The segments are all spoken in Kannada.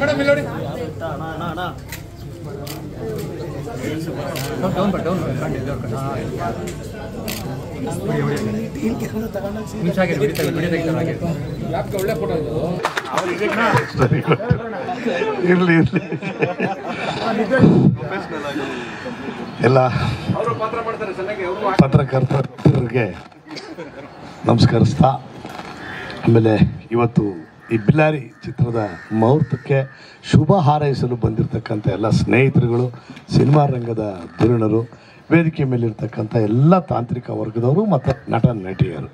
ಮೇಡಮ್ ಇಲ್ಲಿ ನೋಡಿ ಒಳ್ಳೆ ಫೋಟೋ ಇರಲಿ ಎಲ್ಲ ಪತ್ರಕರ್ತರಿಗೆ ನಮಸ್ಕರಿಸ್ತಾ, ಆಮೇಲೆ ಇವತ್ತು ಈ ಬಿಲ್ಲಾರಿ ಚಿತ್ರದ ಮುಹೂರ್ತಕ್ಕೆ ಶುಭ ಹಾರೈಸಲು ಬಂದಿರತಕ್ಕಂಥ ಎಲ್ಲ ಸ್ನೇಹಿತರುಗಳು, ಸಿನಿಮಾ ರಂಗದ ಧುರೀಣರು, ವೇದಿಕೆ ಮೇಲಿರ್ತಕ್ಕಂಥ ಎಲ್ಲ ತಾಂತ್ರಿಕ ವರ್ಗದವರು ಮತ್ತು ನಟ ನಟಿಯರು.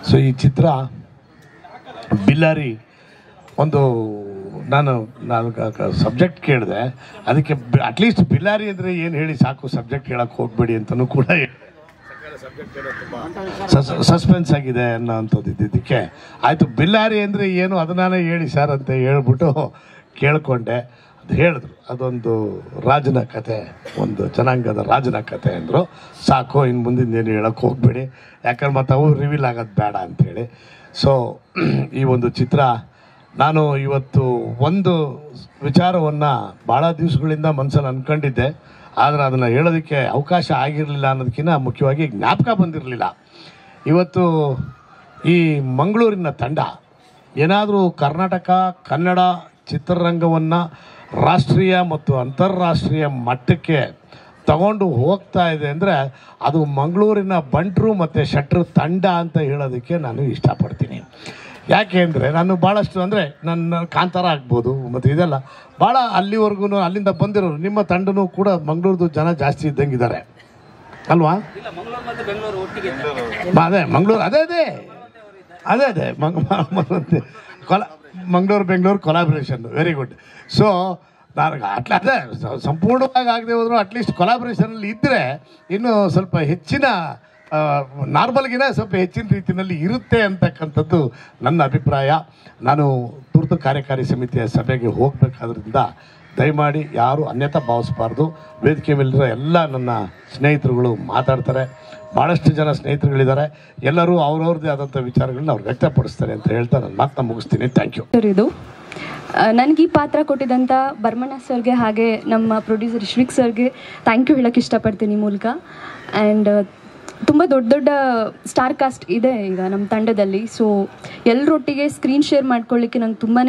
ಸೊ ಈ ಚಿತ್ರ ಬಿಲ್ಲಾರಿ ನಾನು ಸಬ್ಜೆಕ್ಟ್ ಕೇಳಿದೆ, ಅದಕ್ಕೆ ಅಟ್ಲೀಸ್ಟ್ ಬಿಲ್ಲಾರಿ ಅಂದರೆ ಏನು ಹೇಳಿ ಸಾಕು, ಸಬ್ಜೆಕ್ಟ್ ಹೇಳಕ್ಕೆ ಹೋಗಬೇಡಿ ಅಂತಲೂ ಕೂಡ ಸಸ್ಪೆನ್ಸ್ ಆಗಿದೆ ಅನ್ನೋಂಥದ್ದು ಇದ್ದಿದ್ದಕ್ಕೆ ಆಯಿತು ಬಿಲ್ಲಾರಿ ಅಂದರೆ ಏನು ಅದನ್ನೇ ಹೇಳಿ ಸರ್ ಅಂತ ಹೇಳ್ಬಿಟ್ಟು ಕೇಳಿಕೊಂಡೆ. ಅದು ಹೇಳಿದ್ರು ಅದೊಂದು ರಾಜನ ಕತೆ, ಒಂದು ಜನಾಂಗದ ರಾಜನ ಕತೆ ಅಂದರು. ಸಾಕು, ಇನ್ನು ಮುಂದಿನ ಏನು ಹೇಳೋಕ್ಕೆ ಹೋಗಬೇಡಿ, ಯಾಕಂದ್ರೆ ಮತ್ತು ಅವು ರಿವೀಲ್ ಆಗೋದು ಬೇಡ ಅಂಥೇಳಿ. ಸೊ ಈ ಒಂದು ಚಿತ್ರ ನಾನು ಇವತ್ತು ಒಂದು ವಿಚಾರವನ್ನು ಭಾಳ ದಿವಸಗಳಿಂದ ಮನಸ್ಸಲ್ಲಿ ಅಂದ್ಕೊಂಡಿದ್ದೆ, ಆದರೆ ಅದನ್ನು ಹೇಳೋದಕ್ಕೆ ಅವಕಾಶ ಆಗಿರಲಿಲ್ಲ ಅನ್ನೋದಕ್ಕಿಂತ ಮುಖ್ಯವಾಗಿ ಜ್ಞಾಪಕ ಬಂದಿರಲಿಲ್ಲ. ಇವತ್ತು ಈ ಮಂಗಳೂರಿನ ತಂಡ ಏನಾದರೂ ಕರ್ನಾಟಕ ಕನ್ನಡ ಚಿತ್ರರಂಗವನ್ನು ರಾಷ್ಟ್ರೀಯ ಮತ್ತು ಅಂತಾರಾಷ್ಟ್ರೀಯ ಮಟ್ಟಕ್ಕೆ ತಗೊಂಡು ಹೋಗ್ತಾ ಇದೆ ಅಂದರೆ ಅದು ಮಂಗಳೂರಿನ ಬಂಟ್ರು ಮತ್ತು ಶೆಟ್ರು ತಂಡ ಅಂತ ಹೇಳೋದಕ್ಕೆ ನಾನು ಇಷ್ಟಪಡ್ತೀನಿ. ಯಾಕೆ ಅಂದರೆ ನಾನು ಭಾಳಷ್ಟು ಅಂದರೆ ನನ್ನ ಕಾಂತಾರ ಆಗ್ಬೋದು ಮತ್ತು ಇದೆಲ್ಲ ಭಾಳ ಅಲ್ಲಿವರೆಗೂ ಅಲ್ಲಿಂದ ಬಂದಿರೋರು ನಿಮ್ಮ ತಂಡನೂ ಕೂಡ ಮಂಗಳೂರದು ಜನ ಜಾಸ್ತಿ ಇದ್ದಂಗಿದ್ದಾರೆ ಅಲ್ವಾ? ಅದೇ ಮಂಗಳೂರು ಅದೇ Mangaluru Bengaluru collaboration very good. So ನನಗೆ ಅದೇ ಸಂಪೂರ್ಣವಾಗಿ ಆಗದೆ ಹೋದರೂ ಅಟ್ಲೀಸ್ಟ್ ಕೊಲಾಬ್ರೇಷನಲ್ಲಿ ಇದ್ದರೆ ಇನ್ನೂ ಸ್ವಲ್ಪ ಹೆಚ್ಚಿನ ನಾರ್ಮಲ್ಗಿನ ಸ್ವಲ್ಪ ಹೆಚ್ಚಿನ ರೀತಿಯಲ್ಲಿ ಇರುತ್ತೆ ಅಂತಕ್ಕಂಥದ್ದು ನನ್ನ ಅಭಿಪ್ರಾಯ. ನಾನು ತುರ್ತು ಕಾರ್ಯಕಾರಿ ಸಮಿತಿಯ ಸಭೆಗೆ ಹೋಗಬೇಕಾದ್ರಿಂದ ದಯಮಾಡಿ ಯಾರು ಅನ್ಯತಾ ಭಾವಿಸಬಾರ್ದು. ವೇದಿಕೆ ಮೇಲಿರೋ ಎಲ್ಲ ನನ್ನ ಸ್ನೇಹಿತರುಗಳು ಮಾತಾಡ್ತಾರೆ, ಭಾಳಷ್ಟು ಜನ ಸ್ನೇಹಿತರುಗಳಿದ್ದಾರೆ, ಎಲ್ಲರೂ ಅವ್ರವ್ರದ್ದೇ ಆದಂಥ ವಿಚಾರಗಳನ್ನ ಅವ್ರು ವ್ಯಕ್ತಪಡಿಸ್ತಾರೆ ಅಂತ ಹೇಳ್ತಾ ನನ್ನ ಮಾತನ್ನ ಮುಗಿಸ್ತೀನಿ. Thank you. ಇದು ನನಗೆ ಈ ಪಾತ್ರ ಕೊಟ್ಟಿದ್ದಂಥ ಬರ್ಮಣ್ಣ ಸರ್ಗೆ ಹಾಗೆ ನಮ್ಮ ಪ್ರೊಡ್ಯೂಸರ್ ಶ್ರೀಕ್ ಸರ್ಗೆ ಥ್ಯಾಂಕ್ ಯು ಹೇಳೋಕ್ಕೆ ಇಷ್ಟಪಡ್ತೀನಿ ಮೂಲಕ. ಆ್ಯಂಡ್ ತುಂಬ ದೊಡ್ಡ ದೊಡ್ಡ ಸ್ಟಾರ್ ಕಾಸ್ಟ್ ಇದೆ ಈಗ ನಮ್ಮ ತಂಡದಲ್ಲಿ. ಸೊ ಎಲ್ಲರೊಟ್ಟಿಗೆ ಸ್ಕ್ರೀನ್ ಶೇರ್ ಮಾಡ್ಕೊಳ್ಳಿಕ್ಕೆ ನಂಗೆ ತುಂಬಾ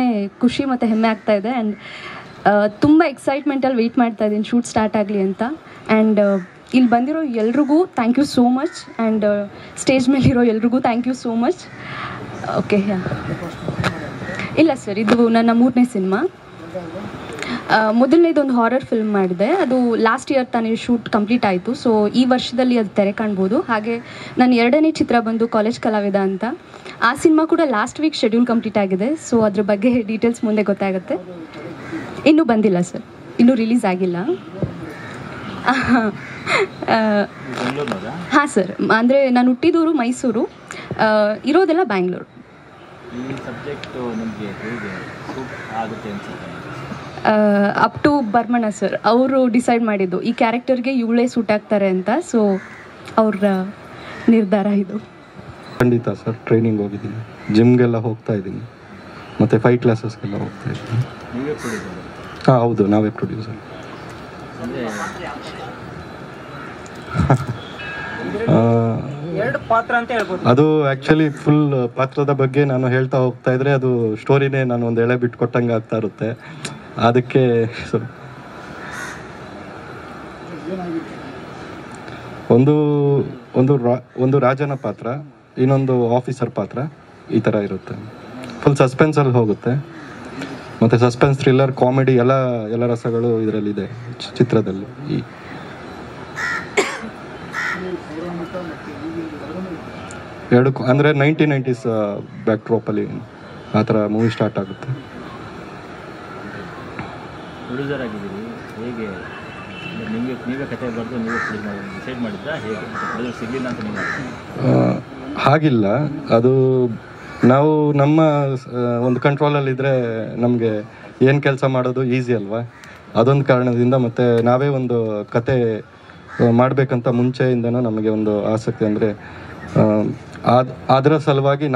ಖುಷಿ ಮತ್ತು ಹೆಮ್ಮೆ ಆಗ್ತಾ ಇದೆ. ಆ್ಯಂಡ್ ತುಂಬ ಎಕ್ಸೈಟ್ಮೆಂಟಲ್ಲಿ ವೆಯ್ಟ್ ಮಾಡ್ತಾ ಇದ್ದೀನಿ ಶೂಟ್ ಸ್ಟಾರ್ಟ್ ಆಗಲಿ ಅಂತ. ಆ್ಯಂಡ್ ಇಲ್ಲಿ ಬಂದಿರೋ ಎಲ್ರಿಗೂ thank you so much. And stage ಮೇಲಿರೋ ಎಲ್ರಿಗೂ thank you so much. Okay, ಇಲ್ಲ ಸರ್, ಇದು ನನ್ನ 3ನೇ ಸಿನಿಮಾ. ಮೊದಲನೇದೊಂದು ಹಾರರ್ ಫಿಲ್ಮ್ ಮಾಡಿದೆ, ಅದು ಲಾಸ್ಟ್ ಇಯರ್ ತಾನೇ ಶೂಟ್ ಕಂಪ್ಲೀಟ್ ಆಯಿತು. ಸೊ ಈ ವರ್ಷದಲ್ಲಿ ಅದು ತೆರೆ ಕಾಣ್ಬೋದು. ಹಾಗೆ ನನ್ನ 2ನೇ ಚಿತ್ರ ಬಂದು ಕಾಲೇಜ್ ಕಲಾವಿದ ಅಂತ. ಆ ಸಿನಿಮಾ ಕೂಡ ಲಾಸ್ಟ್ ವೀಕ್ ಶೆಡ್ಯೂಲ್ ಕಂಪ್ಲೀಟ್ ಆಗಿದೆ. ಸೊ ಅದ್ರ ಬಗ್ಗೆ ಡೀಟೇಲ್ಸ್ ಮುಂದೆ ಗೊತ್ತಾಗುತ್ತೆ. ಇನ್ನೂ ಬಂದಿಲ್ಲ ಸರ್, ಇನ್ನೂ ರಿಲೀಸ್ ಆಗಿಲ್ಲ. ಹಾಂ ಸರ್, ಅಂದರೆ ನಾನು ಹುಟ್ಟಿದೂರು ಮೈಸೂರು, ಇರೋದೆಲ್ಲ Bangalore. Up to Barmanna sir, ಅವರು ಡಿಸೈಡ್ ಮಾಡಿದ್ದು ಈ ಕ್ಯಾರೆಕ್ಟರ್ಗೆ ಇವಳೇ ಸೂಟ್ ಆಗ್ತಾರೆ ಅಂತ. ಸೊ ಅವ್ರ ನಿರ್ಧಾರ ಇದು. ಖಂಡಿತ ಸರ್, ಟ್ರೈನಿಂಗ್ ಹೋಗಿದ್ದೀನಿ, ಜಿಮ್ಗೆಲ್ಲ ಹೋಗ್ತಾ ಇದ್ದೀನಿ, ಮತ್ತು 5 ಕ್ಲಾಸಸ್ಗೆಲ್ಲ ಹೋಗ್ತಾ ಇದ್ದೀನಿ. ಹಾಂ ಹೌದು, ನಾವೇ ಪ್ರೊಡ್ಯೂಸರ್. ಅದು ಆ್ಯಕ್ಚುಲಿ ಫುಲ್ ಪಾತ್ರದ ಬಗ್ಗೆ ನಾನು ಹೇಳ್ತಾ ಹೋಗ್ತಾ ಇದ್ರೆ ಅದು ಸ್ಟೋರಿನೇ ನಾನು ಒಂದು ಎಳೆ ಬಿಟ್ಟು ಕೊಟ್ಟಂಗೆ ಆಗ್ತಾ ಇರುತ್ತೆ. ಅದಕ್ಕೆ ಒಂದು ರಾಜನ ಪಾತ್ರ, ಇನ್ನೊಂದು ಆಫೀಸರ್ ಪಾತ್ರ, ಈ ಥರ ಇರುತ್ತೆ. ಫುಲ್ ಸಸ್ಪೆನ್ಸಲ್ಲಿ ಹೋಗುತ್ತೆ. ಮತ್ತು ಸಸ್ಪೆನ್ಸ್, ಥ್ರಿಲ್ಲರ್, ಕಾಮಿಡಿ ಎಲ್ಲ ರಸಗಳು ಇದರಲ್ಲಿದೆ ಚಿತ್ರದಲ್ಲಿ. ಎರಡು ಅಂದರೆ 1990s ಬ್ಯಾಕ್ ಡ್ರಾಪಲ್ಲಿ ಆ ಥರ ಮೂವಿ ಸ್ಟಾರ್ಟ್ ಆಗುತ್ತೆ. ಪ್ರೊಡ್ಯೂಸರ್ ಆಗಿದ್ದೀರಿ, ಹೇಗೆ ನೀವೇ ಕಥೆ ಬರೆದು ನೀವೇ ಡಿಸೈಡ್ ಮಾಡಿದ್ರಾ, ಹೇಗೆ ಪ್ರೊಡ್ಯೂಸರ್ ಸಿಗಲಿಲ್ಲ ಅಂತ ನೀವು? ಹಾಗಿಲ್ಲ, ಅದು ನಾವು ನಮ್ಮ ಒಂದು ಕಂಟ್ರೋಲಲ್ಲಿದ್ದರೆ ನಮಗೆ ಏನು ಕೆಲಸ ಮಾಡೋದು ಈಸಿ ಅಲ್ವಾ, ಅದೊಂದು ಕಾರಣದಿಂದ. ಮತ್ತು ನಾವೇ ಒಂದು ಕತೆ ಮಾಡಬೇಕಂತ ಮುಂಚೆಯಿಂದನೂ ನಮಗೆ ಒಂದು ಆಸಕ್ತಿ. ಅಂದರೆ ಅದರ ಸಲುವಾಗಿ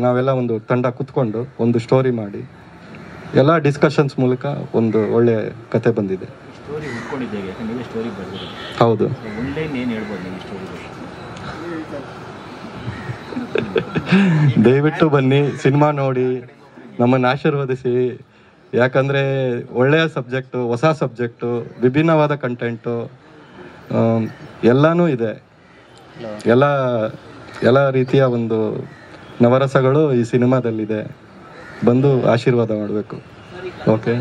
ನಾವೆಲ್ಲ ಒಂದು ತಂಡ ಕೂತ್ಕೊಂಡು ಒಂದು ಸ್ಟೋರಿ ಮಾಡಿ ಎಲ್ಲ ಡಿಸ್ಕಷನ್ಸ್ ಮೂಲಕ ಒಂದು ಒಳ್ಳೆಯ ಕತೆ ಬಂದಿದೆ. ಸ್ಟೋರಿ ಹುಡ್ಕೊಂಡಿದ್ದೆ ಯಾಕಂದ್ರೆ ನೀವೇ ಸ್ಟೋರಿ ಬರ್ತೀರಿ. ಹೌದು. ಒನ್ಲೈನ್ ಏನು ಹೇಳ್ಬೋದು ನೀವು ಸ್ಟೋರಿ ಬಗ್ಗೆ? ದಯವಿಟ್ಟು ಬನ್ನಿ, ಸಿನಿಮಾ ನೋಡಿ, ನಮ್ಮನ್ನು ಆಶೀರ್ವದಿಸಿ. ಯಾಕಂದರೆ ಒಳ್ಳೆಯ ಸಬ್ಜೆಕ್ಟು, ಹೊಸ ಸಬ್ಜೆಕ್ಟು, ವಿಭಿನ್ನವಾದ ಕಂಟೆಂಟು ಎಲ್ಲನೂ ಇದೆ. ಎಲ್ಲ ರೀತಿಯ ಒಂದು ನವರಸಗಳು ಈ ಸಿನಿಮಾದಲ್ಲಿದೆ. ಬಂದು ಆಶೀರ್ವಾದ ಮಾಡಬೇಕು. ಓಕೆ.